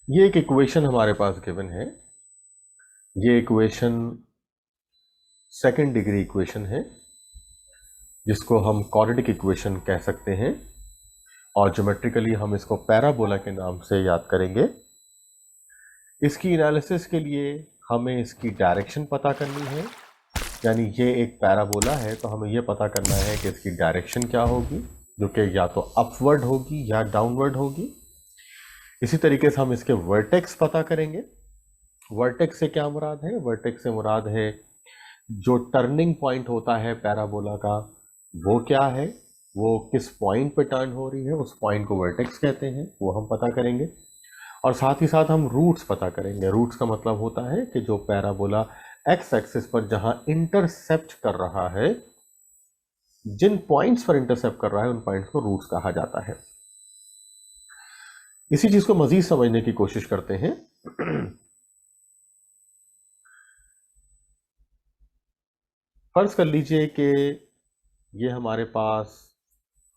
ये एक इक्वेशन हमारे पास गिवन है। ये इक्वेशन सेकंड डिग्री इक्वेशन है जिसको हम क्वाड्रेटिक इक्वेशन कह सकते हैं और ज्योमेट्रिकली हम इसको पैराबोला के नाम से याद करेंगे। इसकी एनालिसिस के लिए हमें इसकी डायरेक्शन पता करनी है, यानी ये एक पैराबोला है तो हमें ये पता करना है कि इसकी डायरेक्शन क्या होगी, जो कि या तो अपवर्ड होगी या डाउनवर्ड होगी। इसी तरीके से हम इसके वर्टेक्स पता करेंगे। वर्टेक्स से क्या मुराद है? वर्टेक्स से मुराद है जो टर्निंग पॉइंट होता है पैराबोला का, वो क्या है, वो किस पॉइंट पे टर्न हो रही है, उस पॉइंट को वर्टेक्स कहते हैं, वो हम पता करेंगे। और साथ ही साथ हम रूट्स पता करेंगे। रूट्स का मतलब होता है कि जो पैराबोला एक्स एक्सिस पर जहां इंटरसेप्ट कर रहा है, जिन पॉइंट्स पर इंटरसेप्ट कर रहा है उन पॉइंट्स को रूट्स कहा जाता है। इसी चीज को मजीद समझने की कोशिश करते हैं। फर्ज कर लीजिए कि ये हमारे पास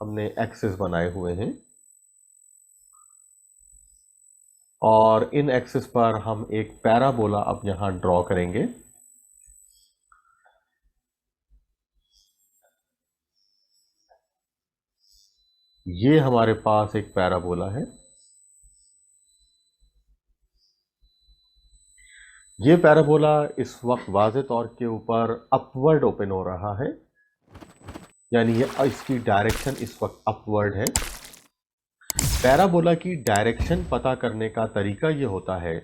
हमने एक्सिस बनाए हुए हैं और इन एक्सिस पर हम एक पैराबोला अब यहां ड्रॉ करेंगे। ये हमारे पास एक पैराबोला है। ये पैराबोला इस वक्त वाज़े तौर के ऊपर अपवर्ड ओपन हो रहा है, यानी ये इसकी डायरेक्शन इस वक्त अपवर्ड है। पैराबोला की डायरेक्शन पता करने का तरीका ये होता है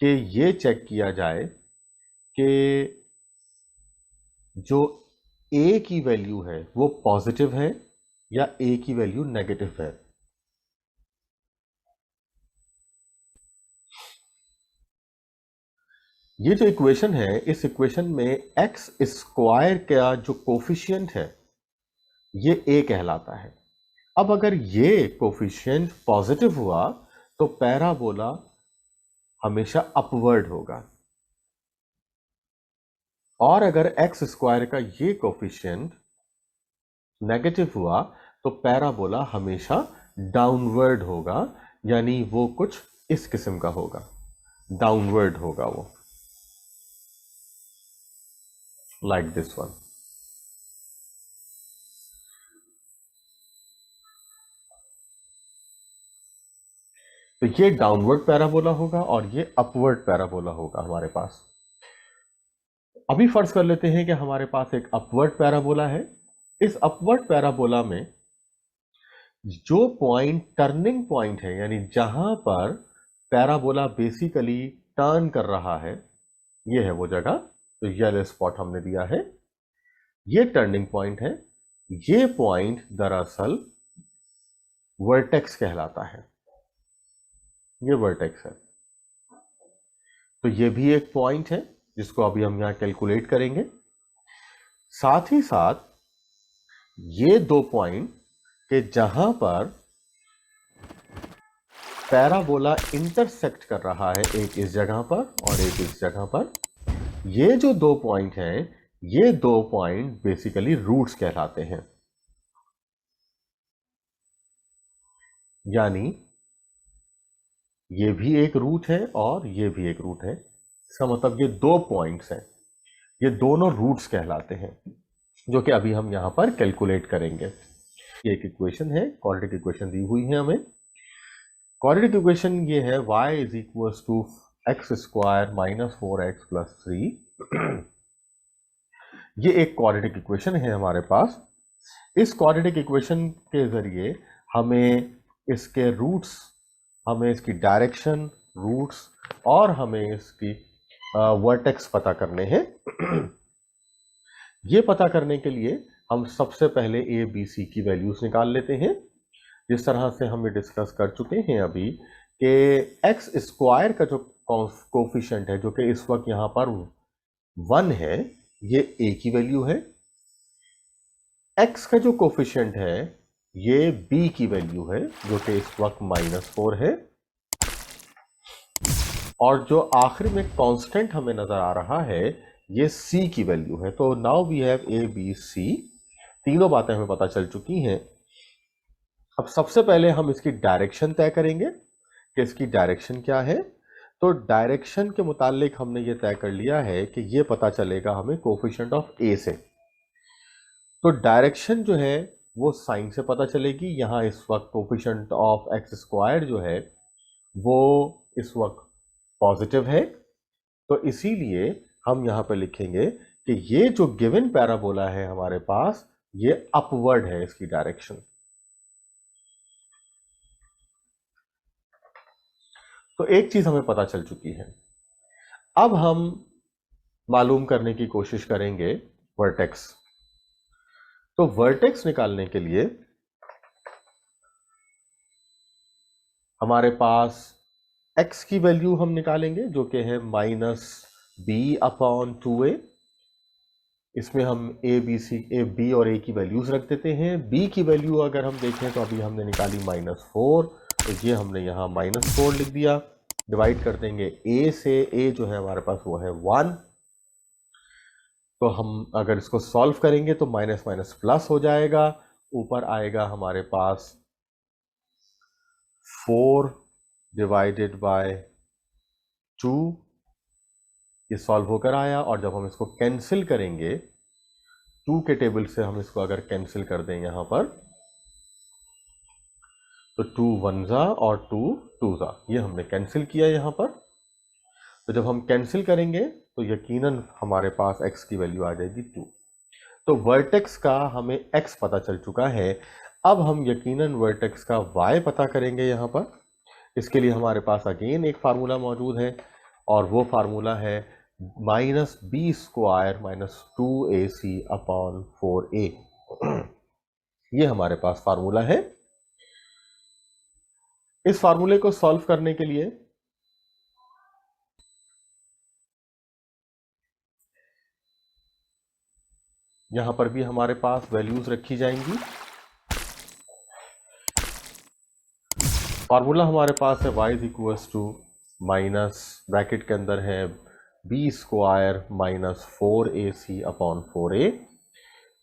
कि ये चेक किया जाए कि जो ए की वैल्यू है वो पॉजिटिव है या ए की वैल्यू नेगेटिव है। ये जो इक्वेशन है, इस इक्वेशन में एक्स स्क्वायर का जो कोफिशिएंट है ये ए कहलाता है। अब अगर ये कोफिशिएंट पॉजिटिव हुआ तो पैराबोला हमेशा अपवर्ड होगा, और अगर एक्स स्क्वायर का ये कोफिशिएंट नेगेटिव हुआ तो पैराबोला हमेशा डाउनवर्ड होगा, यानी वो कुछ इस किस्म का होगा, डाउनवर्ड होगा वो, लाइक दिस वन। तो ये डाउनवर्ड पैराबोला होगा और ये अपवर्ड पैराबोला होगा हमारे पास। अभी फर्ज कर लेते हैं कि हमारे पास एक अपवर्ड पैराबोला है। इस अपवर्ड पैराबोला में जो पॉइंट टर्निंग पॉइंट है, यानी जहां पर पैराबोला बेसिकली टर्न कर रहा है, ये है वो जगह, तो येलो स्पॉट हमने दिया है, ये टर्निंग पॉइंट है। ये पॉइंट दरअसल वर्टेक्स कहलाता है। ये वर्टेक्स है। तो ये भी एक पॉइंट है जिसको अभी हम यहां कैलकुलेट करेंगे। साथ ही साथ ये दो पॉइंट के जहां पर पैराबोला इंटरसेक्ट कर रहा है, एक इस जगह पर और एक इस जगह पर, ये जो दो पॉइंट हैं, ये दो पॉइंट बेसिकली रूट्स कहलाते हैं। यानी ये भी एक रूट है और ये भी एक रूट है। इसका मतलब ये दो पॉइंट्स हैं, ये दोनों रूट्स कहलाते हैं, जो कि अभी हम यहां पर कैलकुलेट करेंगे। ये एक इक्वेशन है, क्वाड्रेटिक इक्वेशन दी हुई है हमें। क्वाड्रेटिक इक्वेशन ये है y is equal to X square minus 4x plus 3। ये एक क्वाड्रेटिक इक्वेशन है हमारे पास। इस क्वाड्रेटिक इक्वेशन के जरिए हमें इसके रूट्स, हमें इसकी डायरेक्शन, रूट्स और हमें इसकी वर्टेक्स पता करने हैं। ये पता करने के लिए हम सबसे पहले ए बी सी की वैल्यूज निकाल लेते हैं। जिस तरह से हम ये डिस्कस कर चुके हैं अभी कि एक्स स्क्वायर का जो कोफिशिएंट है, जो कि इस वक्त यहां पर 1 है, ये ए की वैल्यू है। एक्स का जो कोफिशिएंट है ये बी की वैल्यू है, जो कि इस वक्त -4 है। और जो आखिर में कांस्टेंट हमें नजर आ रहा है ये सी की वैल्यू है। तो now we have A B C, तीनों बातें हमें पता चल चुकी हैं। अब सबसे पहले हम इसकी डायरेक्शन तय करेंगे कि इसकी डायरेक्शन क्या है। तो डायरेक्शन के मुतालिक हमने ये तय कर लिया है कि ये पता चलेगा हमें कोफिशिएंट ऑफ ए से। तो डायरेक्शन जो है वो साइन से पता चलेगी। यहां इस वक्त कोफिशिएंट ऑफ एक्स स्क्वायर जो है वो इस वक्त पॉजिटिव है, तो इसीलिए हम यहां पर लिखेंगे कि ये जो गिवन पैराबोला है हमारे पास, ये अपवर्ड है इसकी डायरेक्शन। तो एक चीज हमें पता चल चुकी है। अब हम मालूम करने की कोशिश करेंगे वर्टेक्स। तो वर्टेक्स निकालने के लिए हमारे पास x की वैल्यू हम निकालेंगे जो कि है -b/2a। इसमें हम ए बी और ए की वैल्यूज रख देते हैं। b की वैल्यू अगर हम देखें तो अभी हमने निकाली -4, तो ये हमने यहां -4 लिख दिया। डिवाइड कर देंगे a से, a जो है हमारे पास वो है 1। तो हम अगर इसको सॉल्व करेंगे तो माइनस माइनस प्लस हो जाएगा, ऊपर आएगा हमारे पास 4 डिवाइडेड बाय 2। ये सॉल्व होकर आया, और जब हम इसको कैंसिल करेंगे 2 के टेबल से, हम इसको अगर कैंसिल कर दें यहां पर, तो 2 1 और 2 2, ये हमने कैंसिल किया यहां पर। तो जब हम कैंसिल करेंगे तो यकीनन हमारे पास x की वैल्यू आ जाएगी 2। तो वर्टेक्स का हमें x पता चल चुका है। अब हम यकीनन वर्टेक्स का y पता करेंगे यहां पर। इसके लिए हमारे पास अगेन एक फार्मूला मौजूद है, और वो फार्मूला है -b² -2ac/4a। ये हमारे पास फार्मूला है। इस फार्मूले को सॉल्व करने के लिए यहां पर भी हमारे पास वैल्यूज रखी जाएंगी। फार्मूला हमारे पास है y माइनस ब्रैकेट के अंदर है b² -4ac/4a।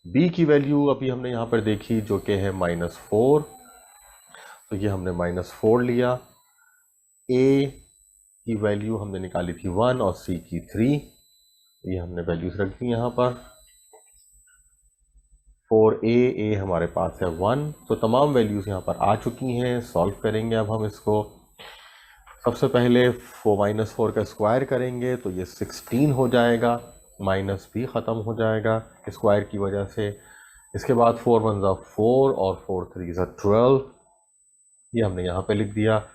b की वैल्यू अभी हमने यहां पर देखी जो कि है -4, तो ये हमने -4 लिया। a की वैल्यू हमने निकाली थी 1 और c की 3, ये हमने वैल्यूज रख दी यहां पर। 4a हमारे पास है 1, तो तमाम वैल्यूज यहां पर आ चुकी हैं। सॉल्व करेंगे अब हम इसको। सबसे पहले -4 का स्क्वायर करेंगे तो ये 16 हो जाएगा, माइनस भी ख़त्म हो जाएगा स्क्वायर की वजह से। इसके बाद 4 1 4 और 4 3 12, ये हमने यहाँ पे लिख दिया।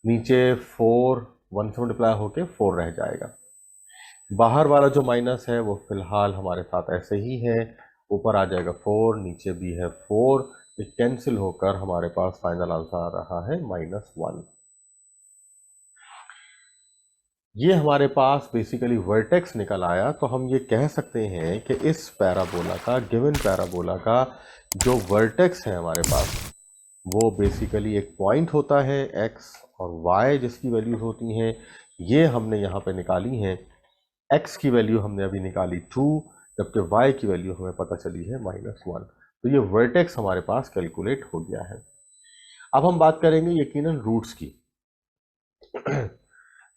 नीचे 4 1 से मल्टीप्लाई होके 4 रह जाएगा। बाहर वाला जो माइनस है वो फिलहाल हमारे साथ ऐसे ही है, ऊपर आ जाएगा 4, नीचे भी है 4। ये कैंसिल होकर हमारे पास फाइनल आंसर आ रहा है -1। ये हमारे पास बेसिकली वर्टेक्स निकल आया। तो हम ये कह सकते हैं कि इस पैराबोला का, गिवन पैराबोला का जो वर्टेक्स है हमारे पास, वो बेसिकली एक पॉइंट होता है x और y जिसकी वैल्यूज होती हैं ये हमने यहाँ पे निकाली हैं। x की वैल्यू हमने अभी निकाली 2, जबकि y की वैल्यू हमें पता चली है -1। तो ये वर्टेक्स हमारे पास कैलकुलेट हो गया है। अब हम बात करेंगे यकीनन रूट्स की।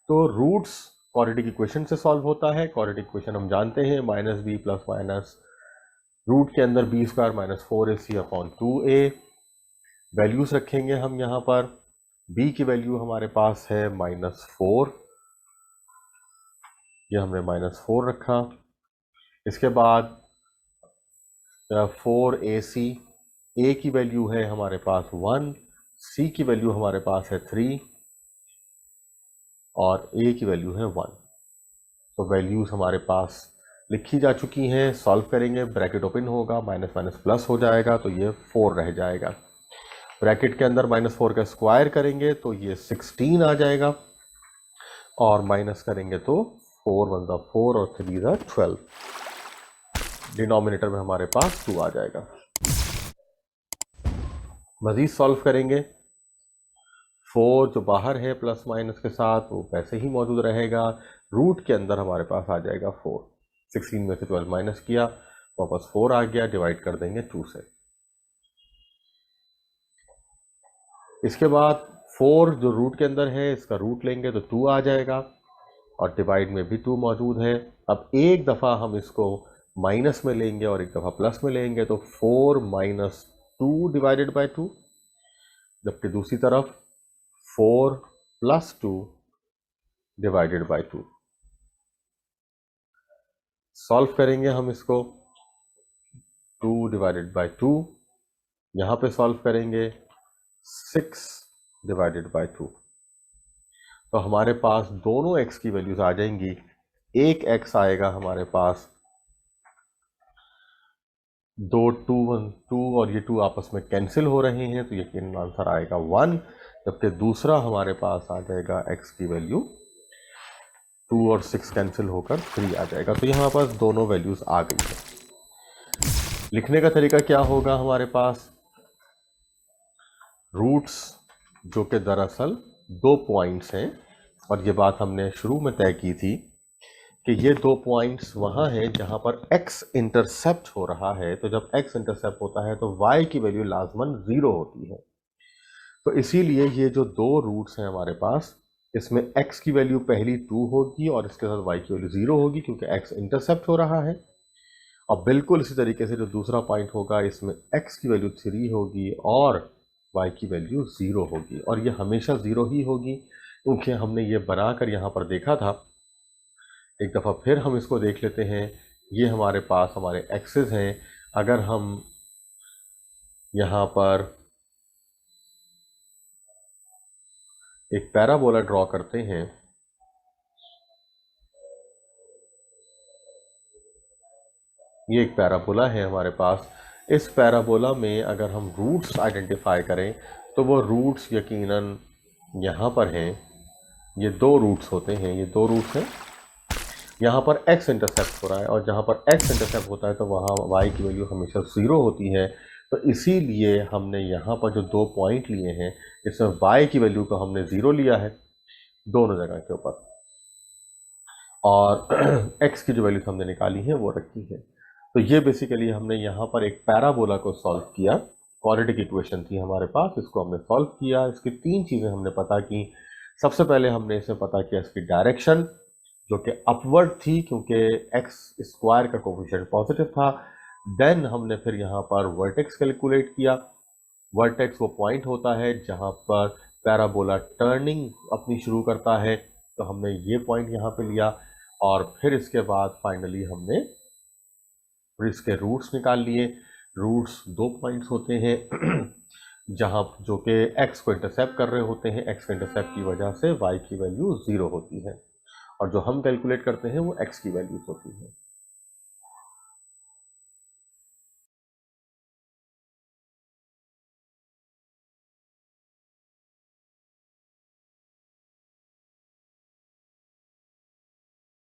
तो रूट्स क्वाड्रेटिक इक्वेशन से सॉल्व होता है। क्वाड्रेटिक इक्वेशन हम जानते हैं -b प्लस माइनस रूट के अंदर b² -4ac/2a। वैल्यूज रखेंगे हम यहाँ पर। b की वैल्यू हमारे पास है -4, ये हमने -4 रखा। इसके बाद 4ac, a की वैल्यू है हमारे पास 1, c की वैल्यू हमारे पास है 3 और a की वैल्यू है 1। तो वैल्यूज हमारे पास लिखी जा चुकी हैं। सॉल्व करेंगे, ब्रैकेट ओपन होगा, माइनस माइनस प्लस हो जाएगा तो ये 4 रह जाएगा। ब्रैकेट के अंदर -4 का स्क्वायर करेंगे तो ये 16 आ जाएगा, और माइनस करेंगे तो 4 1 4 और 3 12। डिनोमिनेटर में हमारे पास 2 आ जाएगा। मजीद सॉल्व करेंगे, 4 जो बाहर है प्लस माइनस के साथ वो वैसे ही मौजूद रहेगा। रूट के अंदर हमारे पास आ जाएगा 4। 16 में से 12 माइनस किया, वापस 4 आ गया, डिवाइड कर देंगे 2 से। इसके बाद 4 जो रूट के अंदर है इसका रूट लेंगे तो 2 आ जाएगा और डिवाइड में भी 2 मौजूद है। अब एक दफ़ा हम इसको माइनस में लेंगे और एक दफ़ा प्लस में लेंगे तो 4 माइनस 2 डिवाइडेड बाय 2, जबकि दूसरी तरफ 4 प्लस 2 डिवाइडेड बाय 2। सॉल्व करेंगे हम इसको, 2 डिवाइडेड बाय 2, यहां पे सॉल्व करेंगे 6 डिवाइडेड बाय 2, तो हमारे पास दोनों x की वैल्यूज आ जाएंगी। एक x आएगा हमारे पास 2 2 1 2 और ये 2 आपस में कैंसिल हो रहे हैं तो यकीन आंसर आएगा 1, जबकि दूसरा हमारे पास आ जाएगा x की वैल्यू 2 और 6 कैंसिल होकर 3 आ जाएगा। तो यहाँ पास दोनों वैल्यूज आ गई है। लिखने का तरीका क्या होगा, हमारे पास रूट्स जो कि दरअसल 2 पॉइंट्स हैं और ये बात हमने शुरू में तय की थी कि ये 2 पॉइंट्स वहाँ हैं जहाँ पर x इंटरसेप्ट हो रहा है। तो जब x इंटरसेप्ट होता है तो y की वैल्यू लाजमन 0 होती है। तो इसीलिए ये जो 2 रूट्स हैं हमारे पास, इसमें x की वैल्यू पहली 2 होगी और इसके साथ y की वैल्यू 0 होगी क्योंकि x इंटरसेप्ट हो रहा है। और बिल्कुल इसी तरीके से जो दूसरा पॉइंट होगा इसमें x की वैल्यू 3 होगी और y की वैल्यू 0 होगी। और ये हमेशा 0 ही होगी क्योंकि हमने ये बनाकर यहाँ पर देखा था। एक दफ़ा फिर हम इसको देख लेते हैं। ये हमारे पास हमारे एक्सेस हैं। अगर हम यहाँ पर एक पैराबोला ड्रॉ करते हैं, ये एक पैराबोला है हमारे पास। इस पैराबोला में अगर हम रूट्स आइडेंटिफाई करें तो वो रूट्स यकीनन यहाँ पर हैं। ये 2 रूट्स होते हैं, ये 2 रूट्स हैं। यहाँ पर x इंटरसेप्ट हो रहा है और जहाँ पर x इंटरसेप्ट होता है तो वहाँ y की वैल्यू हमेशा 0 होती है। तो इसीलिए हमने यहाँ पर जो 2 पॉइंट लिए हैं इसमें y की वैल्यू को हमने 0 लिया है दोनों जगह के ऊपर, और x की जो वैल्यूज हमने निकाली है वो रखी है। तो ये बेसिकली हमने यहाँ पर एक पैराबोला को सॉल्व किया। क्वाड्रेटिक इक्वेशन थी हमारे पास, इसको हमने सॉल्व किया। इसकी 3 चीज़ें हमने पता की। सबसे पहले हमने इसे पता किया इसकी डायरेक्शन जो कि अपवर्ड थी क्योंकि x स्क्वायर का कोफिशिएंट पॉजिटिव था। देन हमने फिर यहाँ पर वर्टेक्स कैलकुलेट किया। वर्टेक्स वो पॉइंट होता है जहाँ पर पैराबोला टर्निंग अपनी शुरू करता है, तो हमने ये पॉइंट यहाँ पे लिया। और फिर इसके बाद फाइनली हमने इसके रूट्स निकाल लिए। रूट्स 2 पॉइंट्स होते हैं जहाँ जो कि x को इंटरसेप्ट कर रहे होते हैं। x के इंटरसेप्ट की वजह से y की वैल्यू 0 होती है और जो हम कैलकुलेट करते हैं वो x की वैल्यूज होती है।